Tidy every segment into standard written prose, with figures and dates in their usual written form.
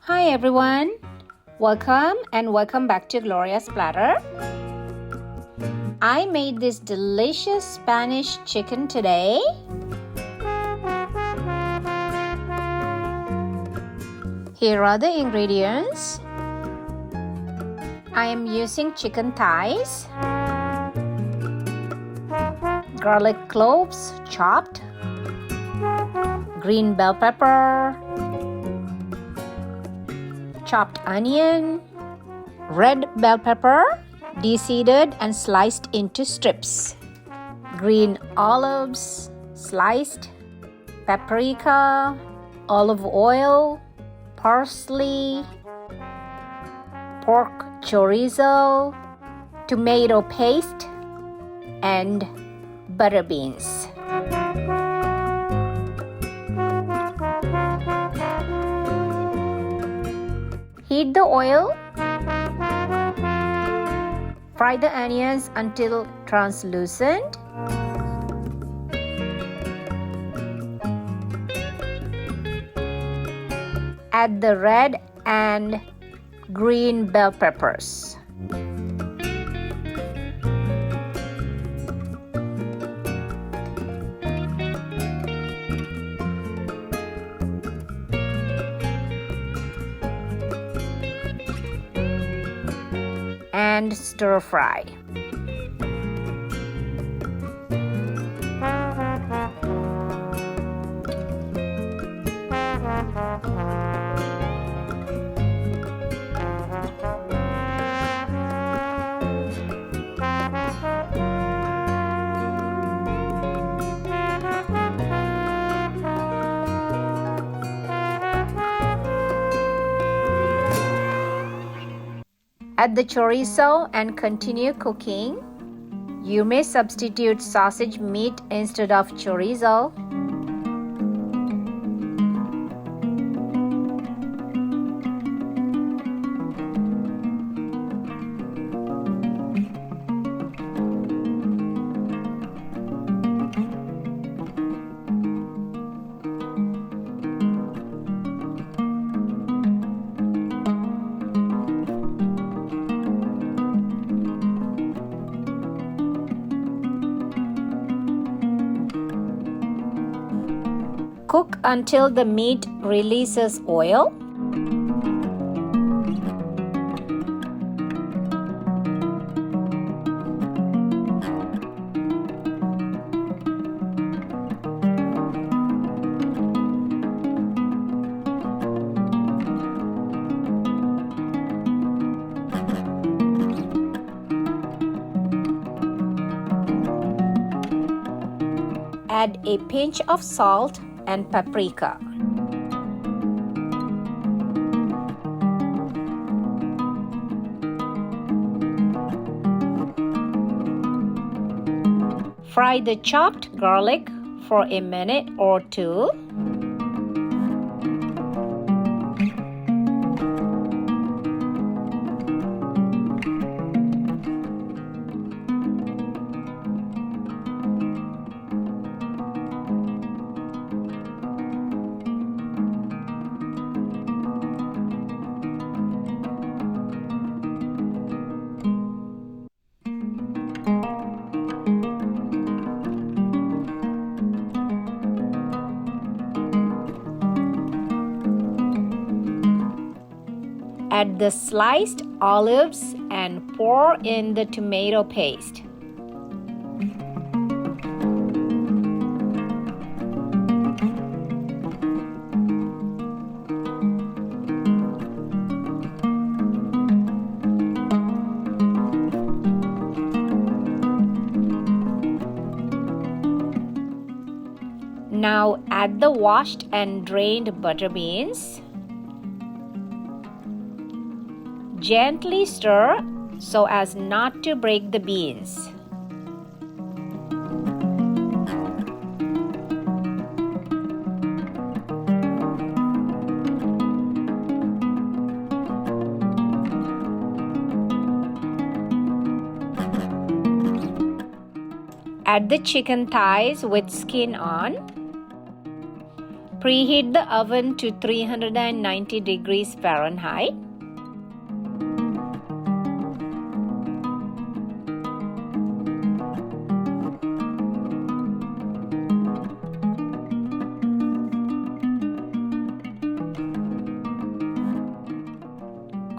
Hi everyone, welcome back to Gloria's Platter. I made this delicious Spanish chicken today. Here are the ingredients. I am using chicken thighs, garlic cloves chopped, green bell pepper, chopped onion, red bell pepper, de-seeded and sliced into strips, green olives, sliced, paprika, olive oil, parsley, pork chorizo, tomato paste, and butter beans. Heat the oil. Fry the onions until translucent. Add the red and green bell peppers. And stir fry. Add the chorizo and continue cooking. You may substitute sausage meat instead of chorizo. Cook until the meat releases oil. Add a pinch of salt and paprika. Fry the chopped garlic for a minute or two. Add the sliced olives and pour in the tomato paste. Now add the washed and drained butter beans. Gently stir so as not to break the beans. Add the chicken thighs with skin on. Preheat the oven to 390 degrees Fahrenheit.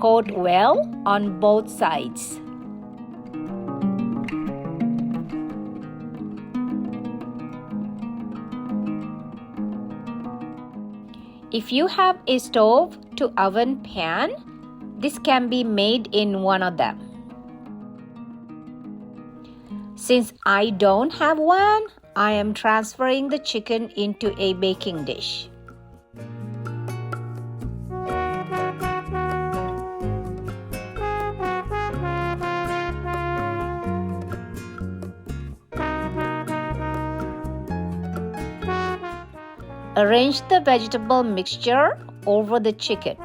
Coat well on both sides. If you have a stove to oven pan, this can be made in one of them. Since I don't have one, I am transferring the chicken into a baking dish. Arrange the vegetable mixture over the chicken.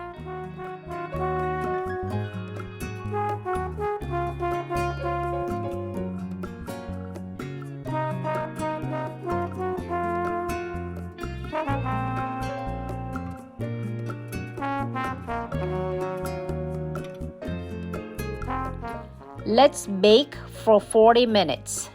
Let's bake for 40 minutes.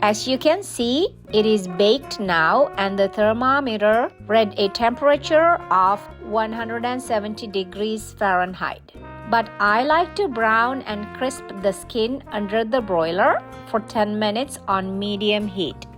As you can see, it is baked now and the thermometer read a temperature of 170 degrees Fahrenheit. But I like to brown and crisp the skin under the broiler for 10 minutes on medium heat.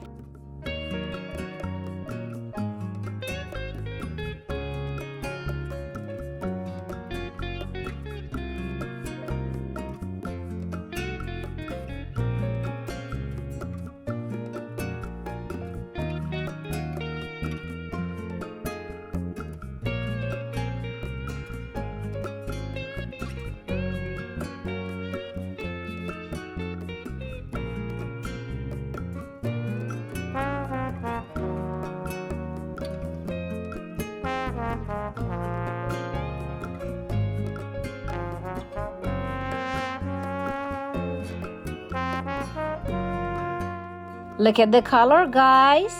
Look at the color, guys.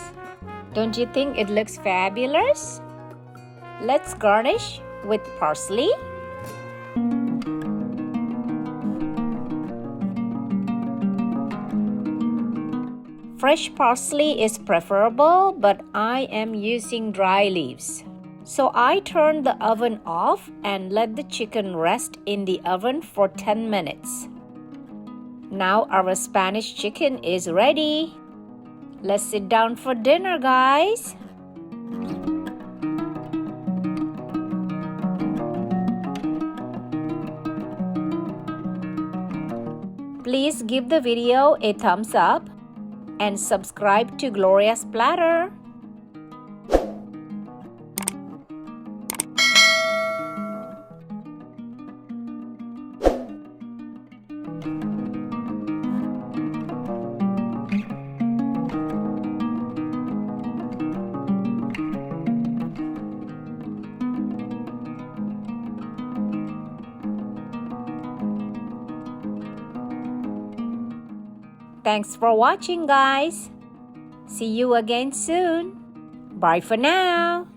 Don't you think it looks fabulous? Let's garnish with parsley. Fresh parsley is preferable, but I am using dry leaves. So I turn the oven off and let the chicken rest in the oven for 10 minutes. Now our Spanish chicken is ready. Let's sit down for dinner, guys. Please give the video a thumbs up and subscribe to Gloria's Platter. Thanks for watching, guys. See you again soon. Bye for now.